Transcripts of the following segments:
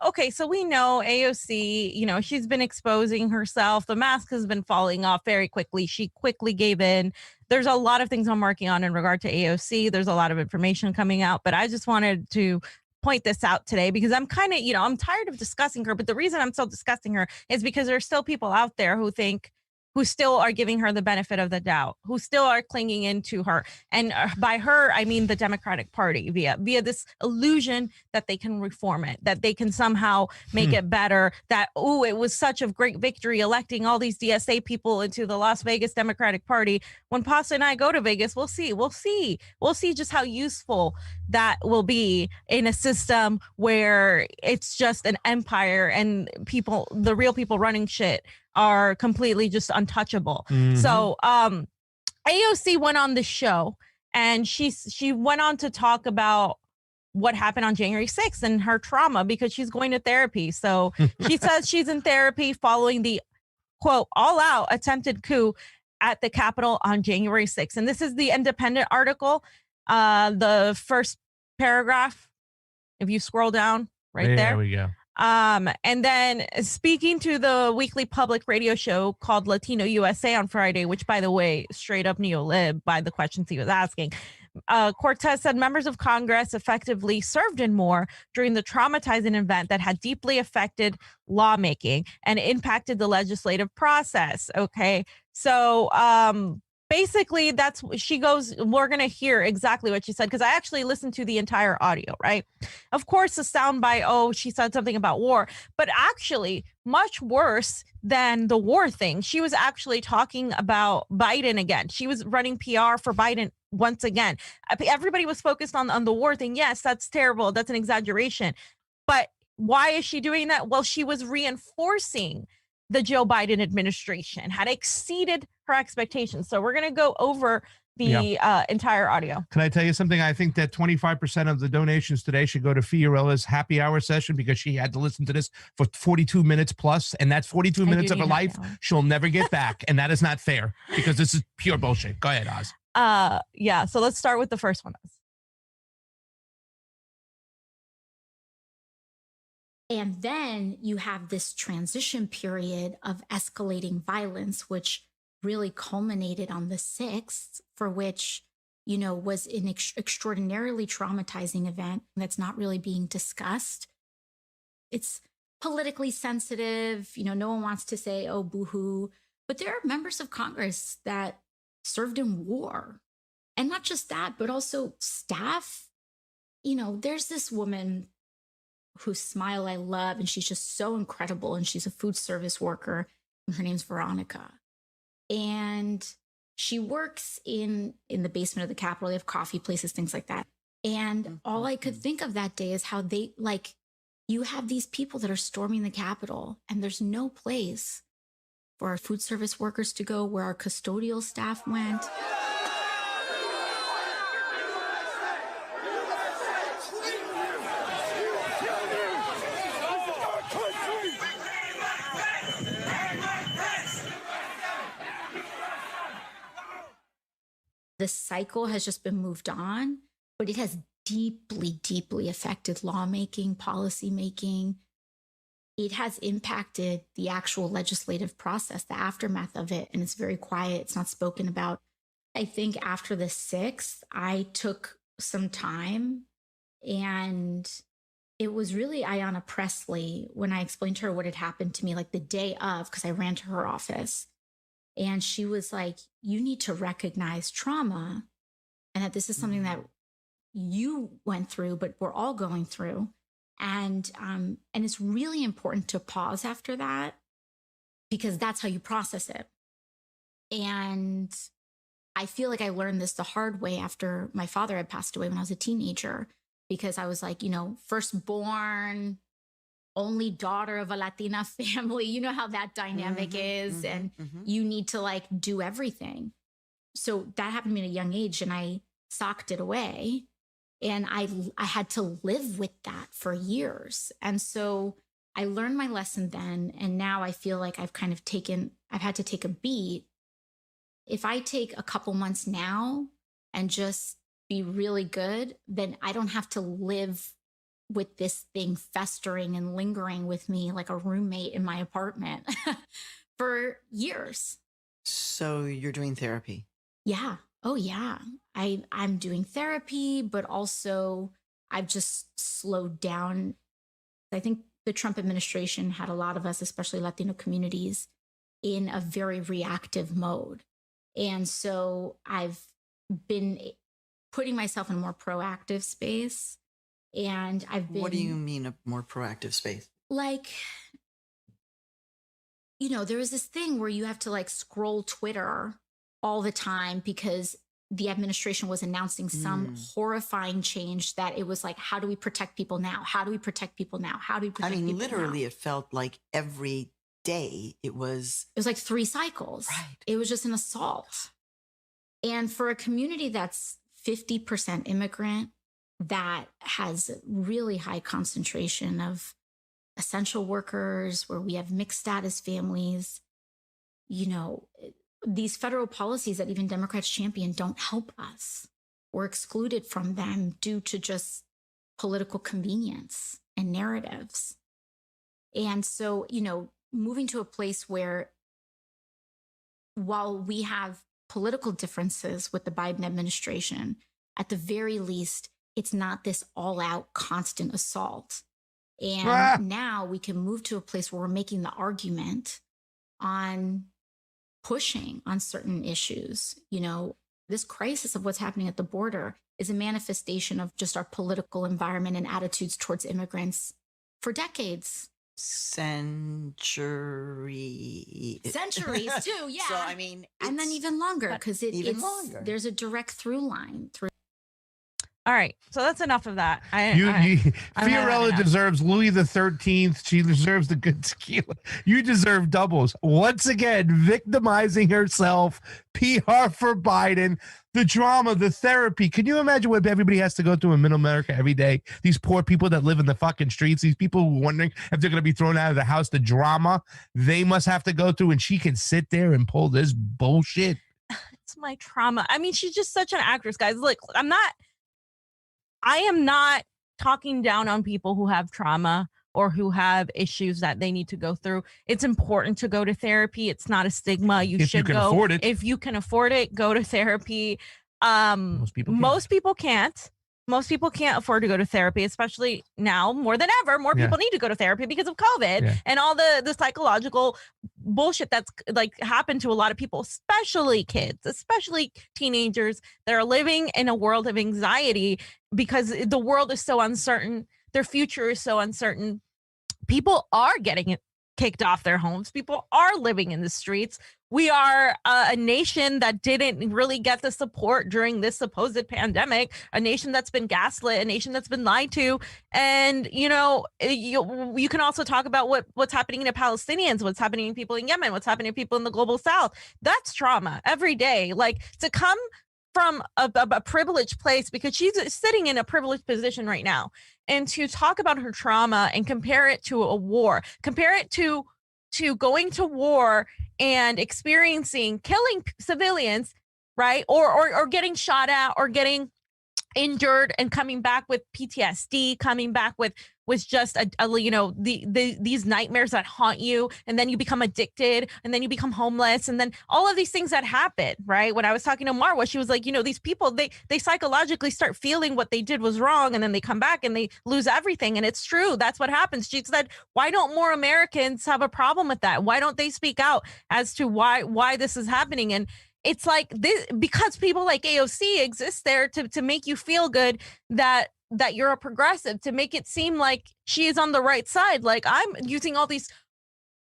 okay, so we know AOC, you know, she's been exposing herself. The mask has been falling off very quickly. She quickly gave in. There's a lot of things I'm working on in regard to AOC. There's a lot of information coming out, but I just wanted to point this out today because I'm kind of, you know, I'm tired of discussing her. But the reason I'm still discussing her is because there's still people out there who still are giving her the benefit of the doubt, who still are clinging into her. And by her, I mean the Democratic Party via this illusion that they can reform it, that they can somehow make it better, that, oh, it was such a great victory electing all these DSA people into the Las Vegas Democratic Party. When Pasta and I go to Vegas, we'll see just how useful that will be in a system where it's just an empire and people, the real people running shit, are completely just untouchable. So AOC went on the show and she went on to talk about what happened on January 6th and her trauma because she's going to therapy. So she says she's in therapy following the, quote, all-out attempted coup at the Capitol on January 6th. And this is the Independent article, the first paragraph, if you scroll down right there. There we go. And then speaking to the weekly public radio show called Latino USA on Friday, which, by the way, straight up neo-lib by the questions he was asking, Cortez said members of Congress effectively served in more during the traumatizing event that had deeply affected lawmaking and impacted the legislative process. Okay, so basically, that's she goes. We're going to hear exactly what she said because I actually listened to the entire audio, right? Of course, the soundbite, oh, she said something about war, but actually much worse than the war thing. She was actually talking about Biden again. She was running PR for Biden once again. Everybody was focused on the war thing. Yes, that's terrible. That's an exaggeration. But why is she doing that? Well, she was reinforcing the Joe Biden administration had exceeded her expectations. So we're going to go over the entire audio. Can I tell you something? I think that 25% of the donations today should go to Fiorella's happy hour session because she had to listen to this for 42 minutes plus, and that's 42 minutes of her life she'll never get back, and that is not fair because this is pure bullshit. Go ahead, Oz. Yeah, so let's start with the first one. And then you have this transition period of escalating violence, which really culminated on the 6th, for which, you know, was an extraordinarily traumatizing event that's not really being discussed. It's politically sensitive. You know, no one wants to say, oh, boo-hoo. But there are members of Congress that served in war. And not just that, but also staff. You know, there's this woman whose smile I love, and she's just so incredible, and she's a food service worker. Her name's Veronica. And she works in the basement of the Capitol. They have coffee places, things like that. And all I could think of that day is how they, like, you have these people that are storming the Capitol, and there's no place for our food service workers to go where our custodial staff went. The cycle has just been moved on, but it has deeply, deeply affected lawmaking, policymaking. It has impacted the actual legislative process, the aftermath of it, and it's very quiet. It's not spoken about. I think after the 6th, I took some time, and it was really Ayanna Pressley when I explained to her what had happened to me, like the day of, because I ran to her office. And she was like, you need to recognize trauma and that this is something that you went through, but we're all going through. And it's really important to pause after that because that's how you process it. And I feel like I learned this the hard way after my father had passed away when I was a teenager, because I was like, you know, firstborn, only daughter of a Latina family. You know how that dynamic is, and you need to like do everything. So that happened to me at a young age, and I socked it away, and I had to live with that for years. And so I learned my lesson then, and now I feel like I've had to take a beat. If I take a couple months now and just be really good, then I don't have to live with this thing festering and lingering with me like a roommate in my apartment for years. So you're doing therapy? Yeah. Oh yeah. I'm doing therapy, but also I've just slowed down. I think the Trump administration had a lot of us, especially Latino communities, in a very reactive mode. And so I've been putting myself in a more proactive space. And I've been... What do you mean a more proactive space? Like, you know, there was this thing where you have to like scroll Twitter all the time because the administration was announcing some horrifying change that it was like, how do we protect people now? How do we protect people now? How do we protect people now? Literally, it felt like every day it was like 3 cycles. Right. It was just an assault. And for a community that's 50% immigrant, that has really high concentration of essential workers, where we have mixed status families, you know, these federal policies that even Democrats champion don't help us. We're excluded from them due to just political convenience and narratives. And so, you know, moving to a place where, while we have political differences with the Biden administration, at the very least, it's not this all-out constant assault. And now we can move to a place where we're making the argument on pushing on certain issues. You know, this crisis of what's happening at the border is a manifestation of just our political environment and attitudes towards immigrants for decades. Centuries too, yeah. So I mean, and then even longer, because there's a direct through line through. All right, so that's enough of that. Fiorella deserves Louis the 13th. She deserves the good tequila. You deserve doubles. Once again, victimizing herself. PR for Biden. The drama, the therapy. Can you imagine what everybody has to go through in Middle America every day? These poor people that live in the fucking streets. These people who are wondering if they're going to be thrown out of the house. The drama they must have to go through, and she can sit there and pull this bullshit. It's my trauma. I mean, she's just such an actress, guys. Look, I am not talking down on people who have trauma or who have issues that they need to go through. It's important to go to therapy. It's not a stigma. You should go. Afford it. If you can afford it, go to therapy. Most people can't. Most people can't afford to go to therapy, especially now more than ever. More people need to go to therapy because of COVID and all the psychological bullshit that's like happened to a lot of people, especially kids, especially teenagers that are living in a world of anxiety because the world is so uncertain. Their future is so uncertain. People are getting kicked off their homes. People are living in the streets. We are a nation that didn't really get the support during this supposed pandemic, a nation that's been gaslit, a nation that's been lied to. And, you know, you can also talk about what's happening to Palestinians, what's happening to people in Yemen, what's happening to people in the global South. That's trauma every day. Like, to come from a privileged place, because she's sitting in a privileged position right now, and to talk about her trauma and compare it to a war, compare it to going to war and experiencing killing civilians, right? Or getting shot at or getting injured and coming back with PTSD, coming back with just these nightmares that haunt you, and then you become addicted, and then you become homeless, and then all of these things that happen, right? When I was talking to Marwa, she was like, you know, these people, they psychologically start feeling what they did was wrong, and then they come back and they lose everything. And it's true. That's what happens. She said, why don't more Americans have a problem with that? Why don't they speak out as to why this is happening? And it's like this, because people like AOC exist there to make you feel good that you're a progressive, to make it seem like she is on the right side. Like, I'm using all these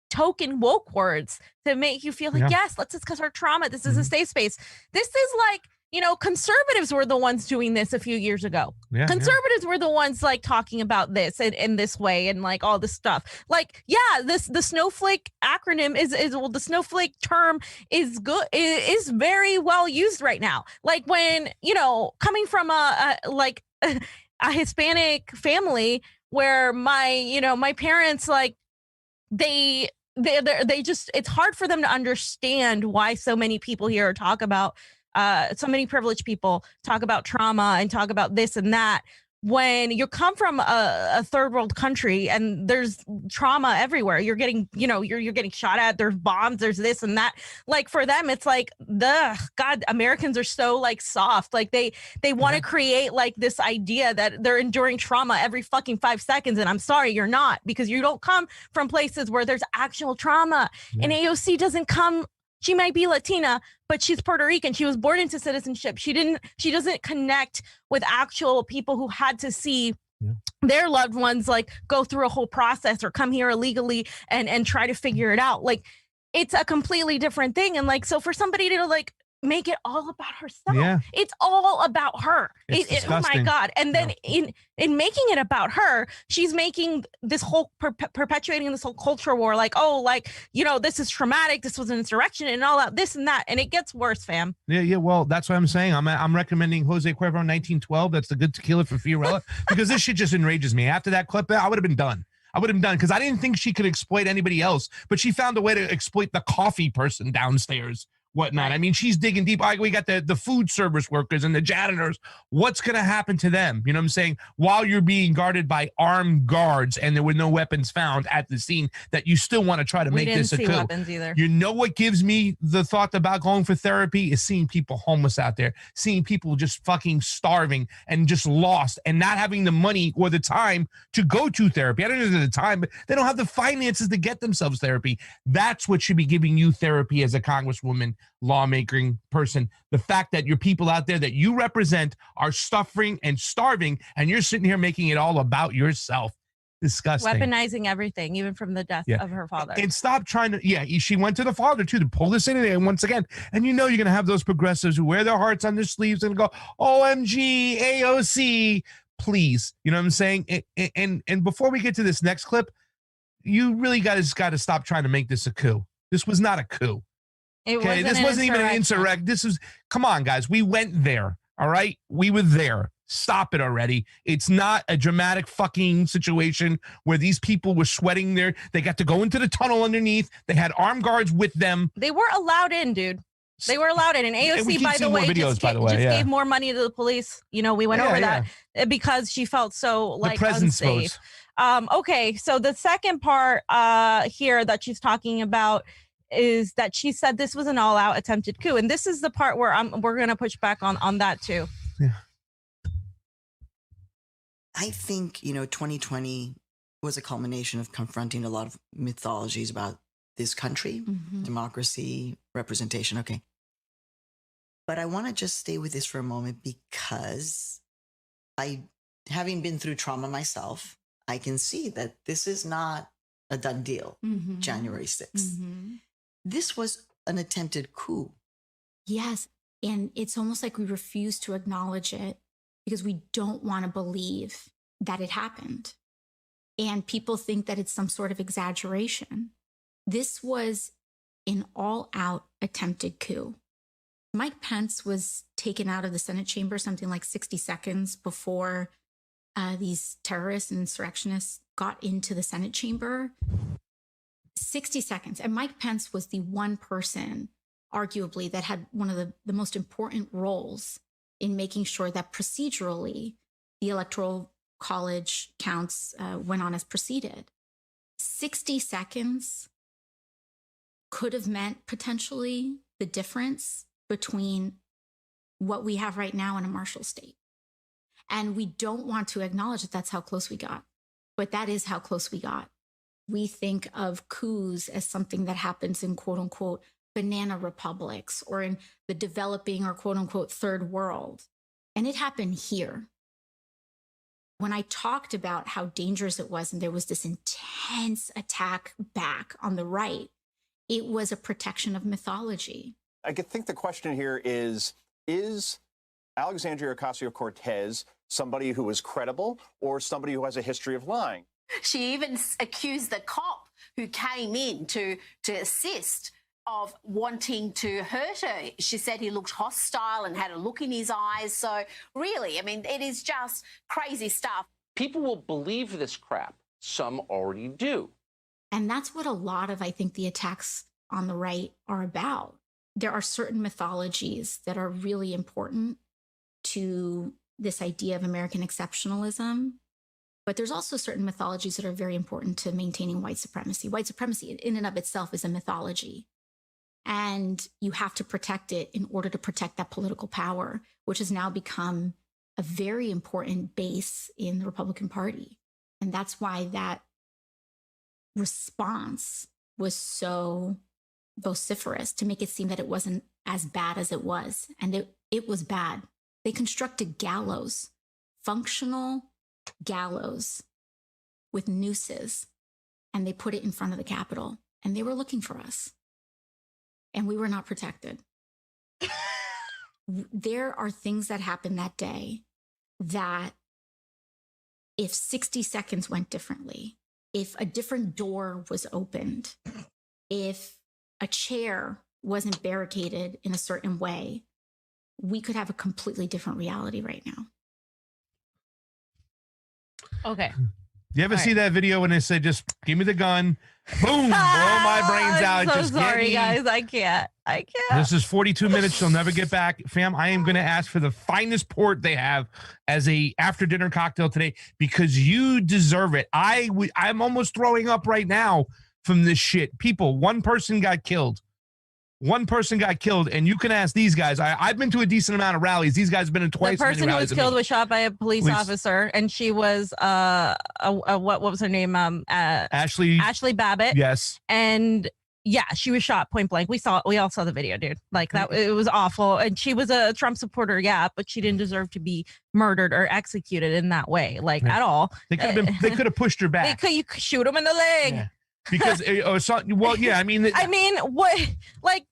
token woke words to make you feel like, yes, let's discuss our trauma. This is a safe space. This is like, you know, conservatives were the ones doing this a few years ago. Conservatives were the ones like talking about this in this way and like all this stuff. Like, the snowflake acronym is the snowflake term is good, is very well used right now. Like, when, you know, coming from a Hispanic family where my parents, like, they just, it's hard for them to understand why so many people here talk about so many privileged people talk about trauma and talk about this and that, when you come from a third world country and there's trauma everywhere, you're getting, you're getting shot at, there's bombs, there's this and that. Like for them, it's like, God, Americans are so like soft. Like they want to create like this idea that they're enduring trauma every fucking 5 seconds. And I'm sorry, you're not, because you don't come from places where there's actual trauma. And AOC doesn't come. She might be Latina, but she's Puerto Rican. She was born into citizenship. She doesn't connect with actual people who had to see their loved ones like go through a whole process or come here illegally and try to figure it out. Like it's a completely different thing. And like, so for somebody to like make it all about herself, it's all about her. Oh my God. And then in making it about her, she's making this whole perpetuating this whole culture war, like, oh, like, this is traumatic, this was an insurrection and all that, this and that, and it gets worse, fam. Well, that's what I'm saying. I'm recommending Jose Cuervo 1912. That's the good tequila for Fiorella, because this shit just enrages me. After that clip, I would have been done. Because I didn't think she could exploit anybody else, but she found a way to exploit the coffee person downstairs. Whatnot. Right. I mean, she's digging deep. We got the food service workers and the janitors. What's going to happen to them? You know what I'm saying? While you're being guarded by armed guards and there were no weapons found at the scene, that you still want to try to make this a coup. Weapons either. You know what gives me the thought about going for therapy is seeing people homeless out there, seeing people just fucking starving and just lost and not having the money or the time to go to therapy. I don't know the time, but they don't have the finances to get themselves therapy. That's what should be giving you therapy as a congresswoman, lawmaking person. The fact that your people out there that you represent are suffering and starving, and you're sitting here making it all about yourself. Disgusting. Weaponizing everything, even from the death of her father. And stop trying to, she went to the father too to pull this in there once again. And you're going to have those progressives who wear their hearts on their sleeves and go, OMG, AOC, please. You know what I'm saying? And before we get to this next clip, you really got to stop trying to make this a coup. This was not a coup. This wasn't even an insurrection. This was, come on, guys. We went there. All right. We were there. Stop it already. It's not a dramatic fucking situation where these people were sweating there. They got to go into the tunnel underneath. They had armed guards with them. They were allowed in, dude. They were allowed in. And AOC, by the way, just gave more money to the police. We went over that because she felt so like unsafe. Okay. So the second part here that she's talking about is that she said this was an all-out attempted coup, and this is the part where we're going to push back on that too. Yeah, I think 2020 was a culmination of confronting a lot of mythologies about this country, democracy, representation. Okay, but I want to just stay with this for a moment because having been through trauma myself, I can see that this is not a done deal. January 6th. This was an attempted coup. Yes. And it's almost like we refuse to acknowledge it because we don't want to believe that it happened. And people think that it's some sort of exaggeration. This was an all-out attempted coup. Mike Pence was taken out of the Senate chamber something like 60 seconds before these terrorists and insurrectionists got into the Senate chamber. 60 seconds. And Mike Pence was the one person, arguably, that had one of the most important roles in making sure that procedurally the Electoral College counts went on as proceeded. 60 seconds could have meant potentially the difference between what we have right now and a martial state. And we don't want to acknowledge that that's how close we got. But that is how close we got. We think of coups as something that happens in quote unquote banana republics or in the developing or quote unquote third world. And it happened here. When I talked about how dangerous it was and there was this intense attack back on the right, it was a protection of mythology. I think the question here is Alexandria Ocasio-Cortez somebody who is credible or somebody who has a history of lying? She even accused the cop who came in to assist of wanting to hurt her. She said he looked hostile and had a look in his eyes. So really, I mean, it is just crazy stuff. People will believe this crap. Some already do. And that's what a lot of, I think, the attacks on the right are about. There are certain mythologies that are really important to this idea of American exceptionalism. But there's also certain mythologies that are very important to maintaining white supremacy. White supremacy in and of itself is a mythology. And you have to protect it in order to protect that political power, which has now become a very important base in the Republican Party. And that's why that response was so vociferous, to make it seem that it wasn't as bad as it was. And it was bad. They constructed gallows, functional gallows with nooses, and they put it in front of the Capitol, and they were looking for us. And we were not protected. There are things that happened that day that if 60 seconds went differently, if a different door was opened, if a chair wasn't barricaded in a certain way, we could have a completely different reality right now. Okay. You ever see that video when they say, just give me the gun, boom, blow my brains out. I'm so just sorry, guys. I can't. This is 42 minutes. She'll never get back. Fam, I am going to ask for the finest port they have as a after dinner cocktail today, because you deserve it. I'm almost throwing up right now from this shit. People, one person got killed. And you can ask these guys. I've been to a decent amount of rallies. These guys have been in twice. The person who was killed was shot by a police officer, and she was what was her name? Ashley Babbitt. Yes. And yeah, she was shot point blank. We all saw the video, dude. Like that, it was awful. And she was a Trump supporter, yeah, but she didn't deserve to be murdered or executed in that way, like at all. They could have pushed her back. You could shoot him in the leg. Yeah. Because I mean what, like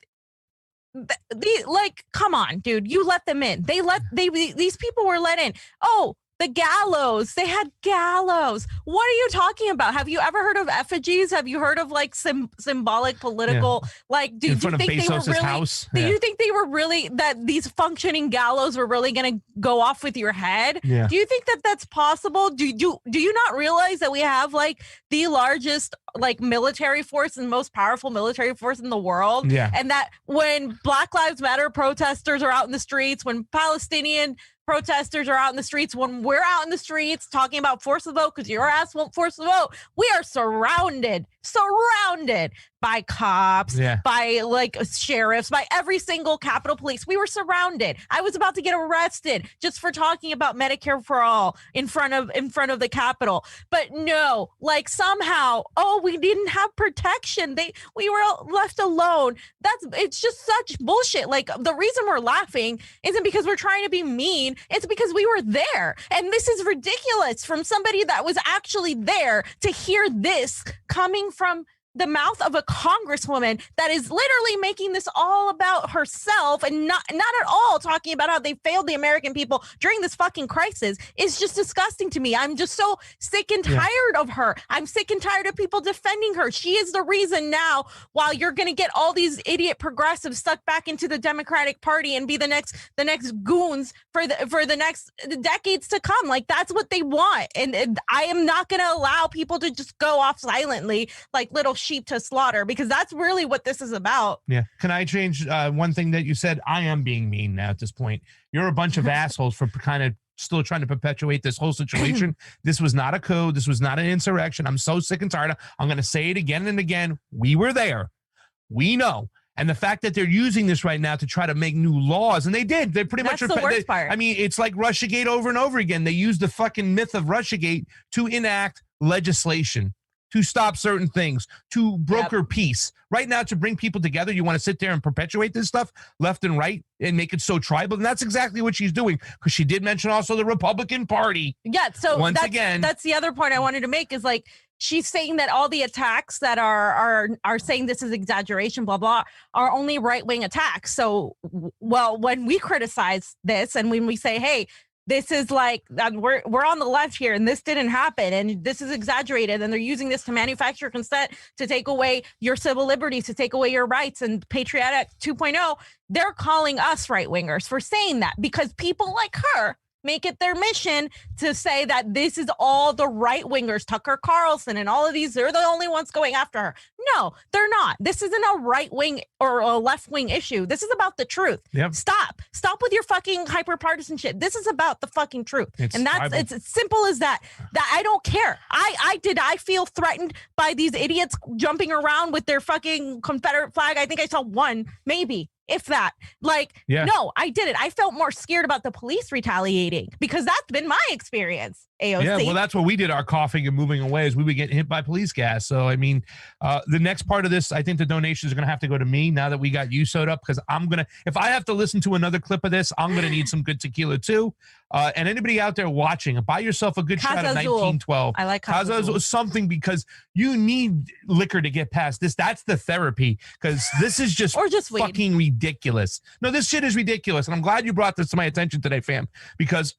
come on, dude, you let them in. These people were let in. Oh, the gallows, they had gallows. What are you talking about? Have you ever heard of effigies? Have you heard of like symbolic political, like, do you think they were really, house? Do you think they were really, that these functioning gallows were really going to go off with your head? Yeah. Do you think that that's possible? Do you not realize that we have like the largest like military force and most powerful military force in the world? Yeah. And that when Black Lives Matter protesters are out in the streets, when Palestinian protesters are out in the streets, when we're out in the streets talking about force the vote because your ass won't force the vote, we are surrounded by cops, by like sheriffs, by every single Capitol Police. We were surrounded. I was about to get arrested just for talking about Medicare for all in front of the Capitol. But no, like somehow, we didn't have protection. We were left alone. It's just such bullshit. Like the reason we're laughing isn't because we're trying to be mean. It's because we were there. And this is ridiculous from somebody that was actually there to hear this coming from the mouth of a congresswoman that is literally making this all about herself and not at all talking about how they failed the American people during this fucking crisis is just disgusting to me. I'm just so sick and tired of her. I'm sick and tired of people defending her. She is the reason now, while you're going to get all these idiot progressives sucked back into the Democratic Party and be the next goons for the next decades to come. Like that's what they want. And I am not going to allow people to just go off silently like little sheep to slaughter, because that's really what this is about. Yeah. Can I change one thing that you said? I am being mean now at this point. You're a bunch of assholes for kind of still trying to perpetuate this whole situation. This was not a coup. This was not an insurrection. I'm so sick and tired. I'm going to say it again and again. We were there. We know. And the fact that they're using this right now to try to make new laws, and they did. They pretty much. That's the worst part. I mean, it's like Russiagate over and over again. They used the fucking myth of Russiagate to enact legislation, to stop certain things, to broker peace. Right now, to bring people together, you want to sit there and perpetuate this stuff left and right and make it so tribal. And that's exactly what she's doing, because she did mention also the Republican Party. Yeah. So that's the other point I wanted to make is like, she's saying that all the attacks that are saying this is exaggeration, blah, blah, are only right-wing attacks. So, well, when we criticize this and when we say, hey, this is like, we're on the left here and this didn't happen and this is exaggerated and they're using this to manufacture consent to take away your civil liberties, to take away your rights and Patriotic 2.0, they're calling us right-wingers for saying that, because people like her make it their mission to say that this is all the right-wingers, Tucker Carlson and all of these, they're the only ones going after her. No, they're not. This isn't a right-wing or a left-wing issue. This is about the truth. Yep. Stop Stop with your fucking hyper partisan shit. This is about the fucking truth. It's as simple as that. That I don't care. I feel threatened by these idiots jumping around with their fucking Confederate flag. I think I saw one, maybe. If that, no, I didn't. I felt more scared about the police retaliating because that's been my experience. AOC. Yeah, well, that's what we did. Our coughing and moving away as we would get hit by police gas. So, I mean, the next part of this, I think the donations are going to have to go to me now that we got you sewed up, because if I have to listen to another clip of this, I'm going to need some good tequila too. And anybody out there watching, buy yourself a good shot of 1912. I like Casa Azul. Something, because you need liquor to get past this. That's the therapy, because this is just fucking ridiculous. No, this shit is ridiculous. And I'm glad you brought this to my attention today, fam, because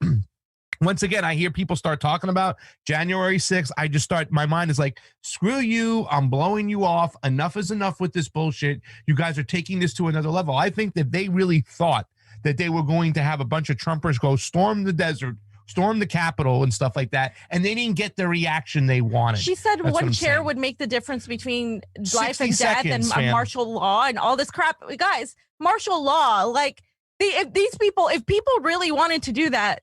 once again, I hear people start talking about January 6th. My mind is like, screw you. I'm blowing you off. Enough is enough with this bullshit. You guys are taking this to another level. I think that they really thought that they were going to have a bunch of Trumpers go storm the desert, storm the Capitol and stuff like that, and they didn't get the reaction they wanted. She said one chair would make the difference between life and death and martial law and all this crap. Guys, martial law, if people really wanted to do that,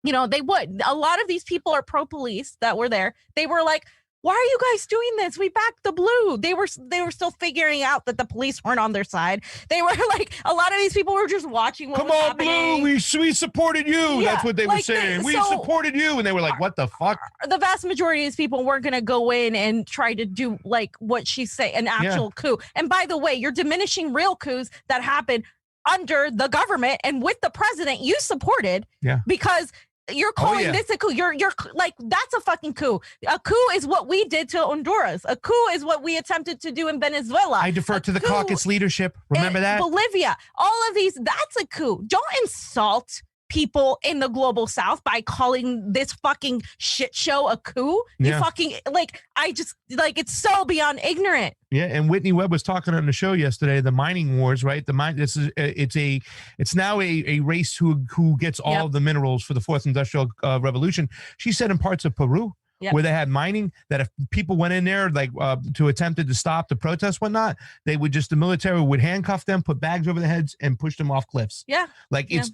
they would. A lot of these people are pro-police that were there. They were like, why are you guys doing this? We backed the blue. They were still figuring out that the police weren't on their side. They were like, a lot of these people were just watching what was happening. Blue, we supported you. Yeah, that's what they were saying. We supported you. And they were like, what the fuck? The vast majority of these people weren't going to go in and try to do what she's saying, an actual coup. And by the way, you're diminishing real coups that happen under the government and with the president you supported because you're calling this a coup. You're like, that's a fucking coup. A coup is what we did to Honduras. A coup is what we attempted to do in Venezuela. I defer to the caucus leadership. Remember that? Bolivia. All of these, that's a coup. Don't insult people in the global south by calling this fucking shit show a coup. You fucking it's so beyond ignorant. Yeah, and Whitney Webb was talking on the show yesterday, the mining wars, right? It's now a race who gets all of the minerals for the fourth industrial revolution. She said in parts of Peru where they had mining, that if people went in there to attempted to stop the protests, whatnot, the military would handcuff them, put bags over their heads, and push them off cliffs. Yeah,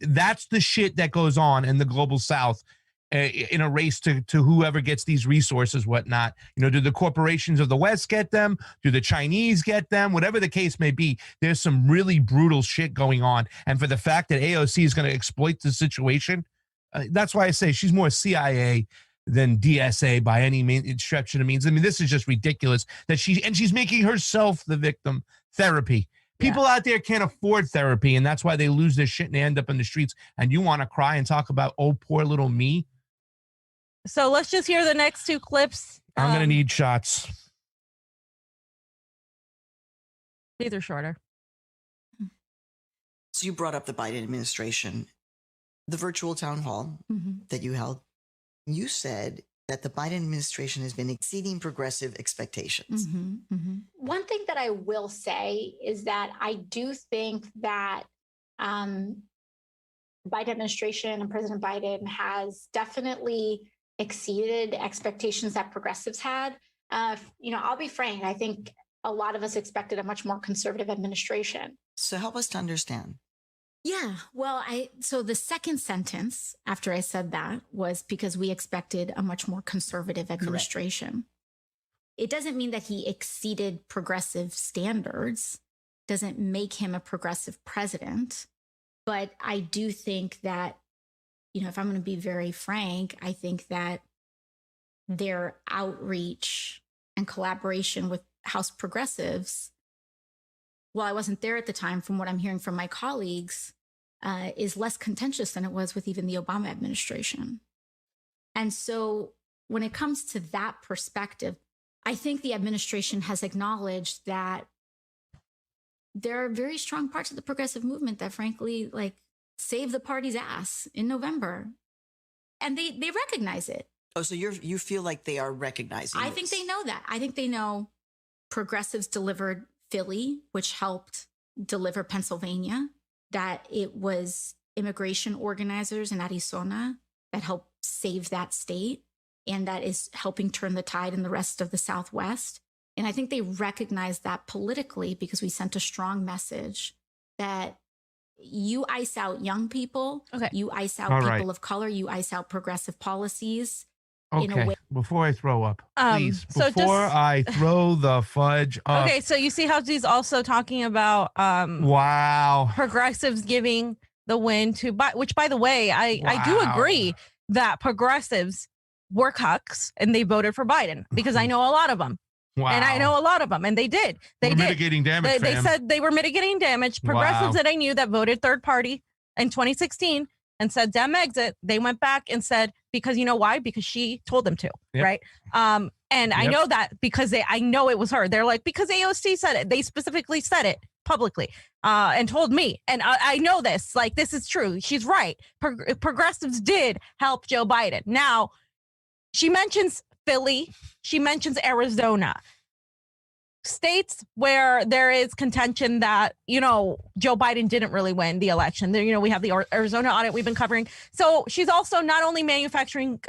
that's the shit that goes on in the global south. In a race to whoever gets these resources, whatnot. Do the corporations of the West get them? Do the Chinese get them? Whatever the case may be, there's some really brutal shit going on. And for the fact that AOC is going to exploit the situation, that's why I say she's more CIA than DSA by any stretch of the means. I mean, this is just ridiculous that she's making herself the victim. Therapy. People out there can't afford therapy, and that's why they lose their shit and they end up in the streets. And you want to cry and talk about, oh, poor little me? So let's just hear the next two clips. I'm going to need shots. These are shorter. So you brought up the Biden administration, the virtual town hall that you held. You said that the Biden administration has been exceeding progressive expectations. One thing that I will say is that I do think that Biden administration and President Biden has definitely exceeded expectations that progressives had. I'll be frank, I think a lot of us expected a much more conservative administration. So help us to understand. Yeah, well, so the second sentence after I said that was because we expected a much more conservative administration. Correct. It doesn't mean that he exceeded progressive standards, doesn't make him a progressive president. But I do think that, if I'm going to be very frank, I think that their outreach and collaboration with House progressives, while I wasn't there at the time, from what I'm hearing from my colleagues, is less contentious than it was with even the Obama administration. And so when it comes to that perspective, I think the administration has acknowledged that there are very strong parts of the progressive movement that, frankly, saved the party's ass in November. And they recognize it. Oh, so you feel like they are recognizing I think they know that. I think they know progressives delivered Philly, which helped deliver Pennsylvania, that it was immigration organizers in Arizona that helped save that state, and that is helping turn the tide in the rest of the Southwest. And I think they recognize that politically because we sent a strong message that you ice out young people. Okay. You ice out All people right. of color. You ice out progressive policies. In a Okay, way. before I throw up, please, so before just- I throw the fudge up. Okay, so you see how she's also talking about Wow. progressives giving the win to, which by the way, I do Wow. agree that progressives were cucks and they voted for Biden, because I know a lot of them. Wow. And I know a lot of them, and they did. They We're did. mitigating damage, They fam. said they were mitigating damage. Progressives Wow. that I knew that voted third party in 2016 and said Dem exit, they went back and said, because you know why? Because she told them to, Yep. right? And I Yep. know that because I know it was her. They're like, because AOC said it. They specifically said it publicly and told me. And I know this. Like, this is true. She's right. Progressives did help Joe Biden. Now, she mentions Philly. She mentions Arizona. States where there is contention that, Joe Biden didn't really win the election. There, we have the Arizona audit we've been covering. So she's also not only manufacturing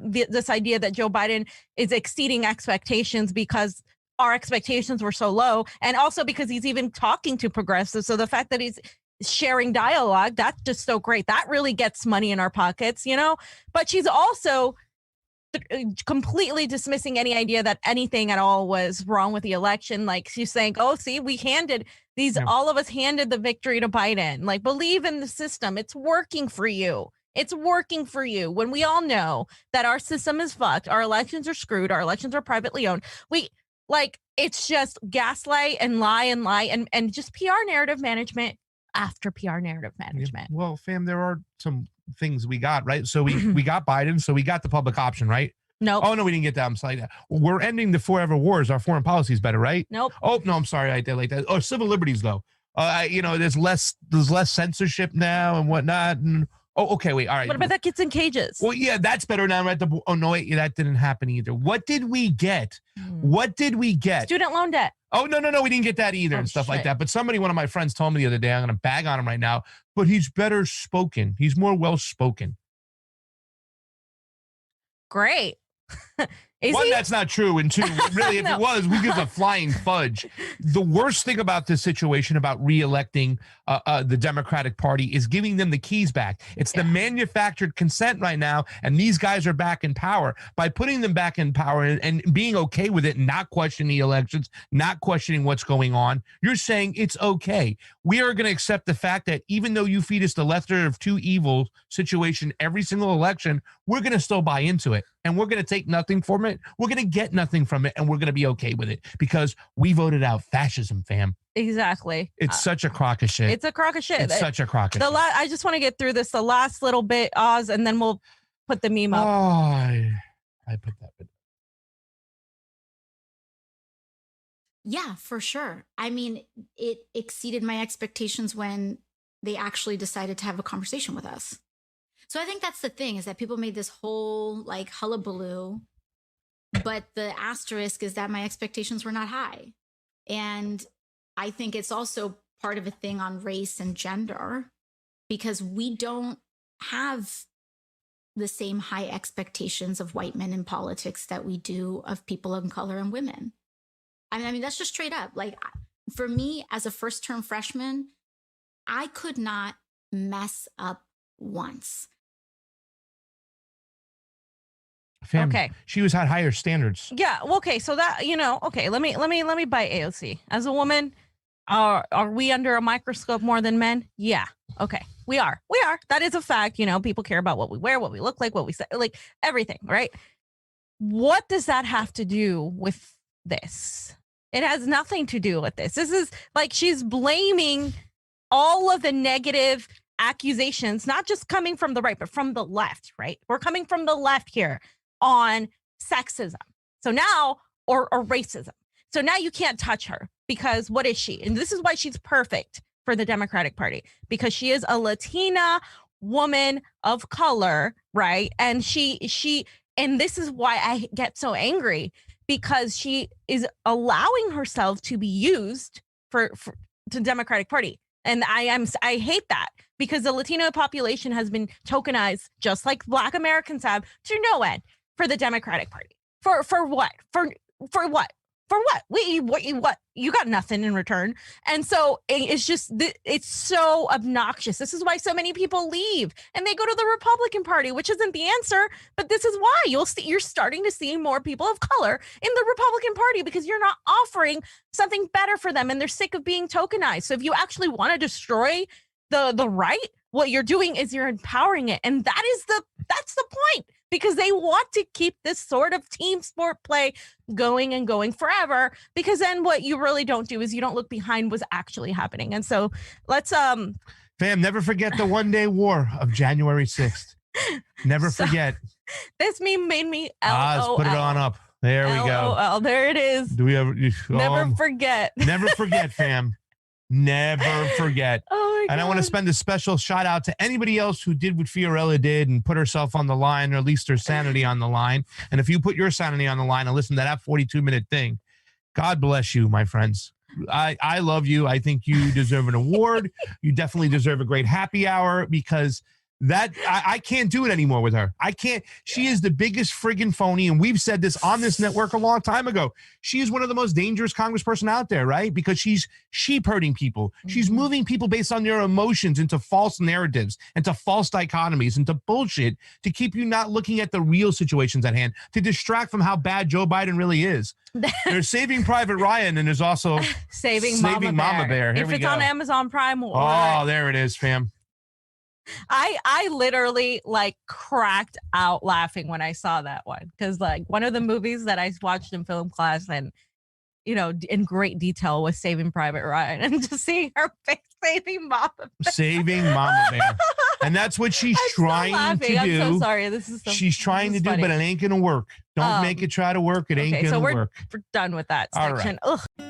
this idea that Joe Biden is exceeding expectations because our expectations were so low, and also because he's even talking to progressives. So the fact that he's sharing dialogue, that's just so great. That really gets money in our pockets, But she's also completely dismissing any idea that anything at all was wrong with the election. Like, she's saying, oh, see, we handed these, all of us handed the victory to Biden. Like, believe in the system. It's working for you. It's working for you. When we all know that our system is fucked, our elections are screwed, our elections are privately owned. It's just gaslight and lie and just PR narrative management after PR narrative management. Yeah. Well, fam, there are some things we got, right? So we got Biden, so we got the public option, right? Nope. Oh no, we didn't get that. I'm sorry. We're ending the forever wars. Our foreign policy is better, right? Nope. Oh no, I'm sorry. I did like that. Oh, civil liberties though. There's less censorship now and whatnot. And okay, wait. All right. What about that kids in cages? Well, yeah, that's better now. Oh no, wait, that didn't happen either. What did we get? What did we get? Student loan debt. Oh, no, we didn't get that either and stuff like that. But one of my friends told me the other day, I'm going to bag on him right now, but he's better spoken. He's more well-spoken. Great. One, that's not true. And two, really, if it was, we give a flying fudge. The worst thing about this situation about re-electing the Democratic Party is giving them the keys back. It's the manufactured consent right now, and these guys are back in power. By putting them back in power and being okay with it, not questioning the elections, not questioning what's going on, you're saying it's okay. We are going to accept the fact that even though you feed us the lesser of two evils situation every single election, we're going to still buy into it, and we're going to take nothing from it. We're going to get nothing from it, and we're going to be okay with it because we voted out fascism, fam. Exactly. It's such a crock of shit. It's a crock of shit. It's such a crock of shit. I just want to get through this, the last little bit, Oz, and then we'll put the meme up. Oh, I put that. Yeah, for sure. I mean, it exceeded my expectations when they actually decided to have a conversation with us. So I think that's the thing, is that people made this whole hullabaloo, but the asterisk is that my expectations were not high. And I think it's also part of a thing on race and gender, because we don't have the same high expectations of white men in politics that we do of people of color and women. I mean, that's just straight up. For me, as a first-term freshman, I could not mess up once. Fam, Okay. She had higher standards. Yeah. Well, okay. So that, okay, let me bite AOC. As a woman, are we under a microscope more than men? Yeah. Okay. We are. That is a fact. People care about what we wear, what we look like, what we say, everything, right? What does that have to do with this? It has nothing to do with this. This is she's blaming all of the negative accusations, not just coming from the right, but from the left, right? We're coming from the left here on sexism. So now, or racism. So now you can't touch her, because what is she? And this is why she's perfect for the Democratic Party, because she is a Latina woman of color, right? And and this is why I get so angry, because she is allowing herself to be used to Democratic Party. And I hate that, because the Latino population has been tokenized, just like Black Americans have, to no end, for the Democratic Party. For what? For what? For what? What? You got nothing in return. And so it's just, it's so obnoxious. This is why so many people leave and they go to the Republican Party, which isn't the answer. But this is why you're starting to see more people of color in the Republican Party because you're not offering something better for them and they're sick of being tokenized. So if you actually want to destroy the right, what you're doing is you're empowering it. And that's the point, because they want to keep this sort of team sport play going and going forever, because then what you really don't do is you don't look behind what's actually happening. And so let's fam, never forget the one-day war of January 6th. Never forget. This meme made me LOL. Let's put it on up. There we go. LOL. There it is. Do we have never forget. Never forget, fam. Never forget. Oh my God. And I want to spend a special shout out to anybody else who did what Fiorella did and put herself on the line, or at least her sanity on the line. And if you put your sanity on the line and listen to that 42-minute thing, God bless you, my friends. I love you. I think you deserve an award. You definitely deserve a great happy hour, because that I can't do it anymore with her. I can't. She is the biggest friggin' phony. And we've said this on this network a long time ago. She is one of the most dangerous congressperson out there, right? Because she's sheep herding people. She's moving people based on their emotions into false narratives, into false dichotomies, into bullshit, to keep you not looking at the real situations at hand, to distract from how bad Joe Biden really is. There's Saving Private Ryan, and there's also Saving Mama Bear. Here if it's on Amazon Prime, there it is, fam. I literally like cracked out laughing when I saw that one, because like one of the movies that I watched in film class and, you know, in great detail was Saving Private Ryan, and to see her face Saving Mama Bear. Saving Mama Bear. And that's what she's trying to do. I'm so sorry. This is so, she's trying to do, but it ain't going to work. Don't make it try to work. It ain't going to work. We're done with that section. All right. Ugh.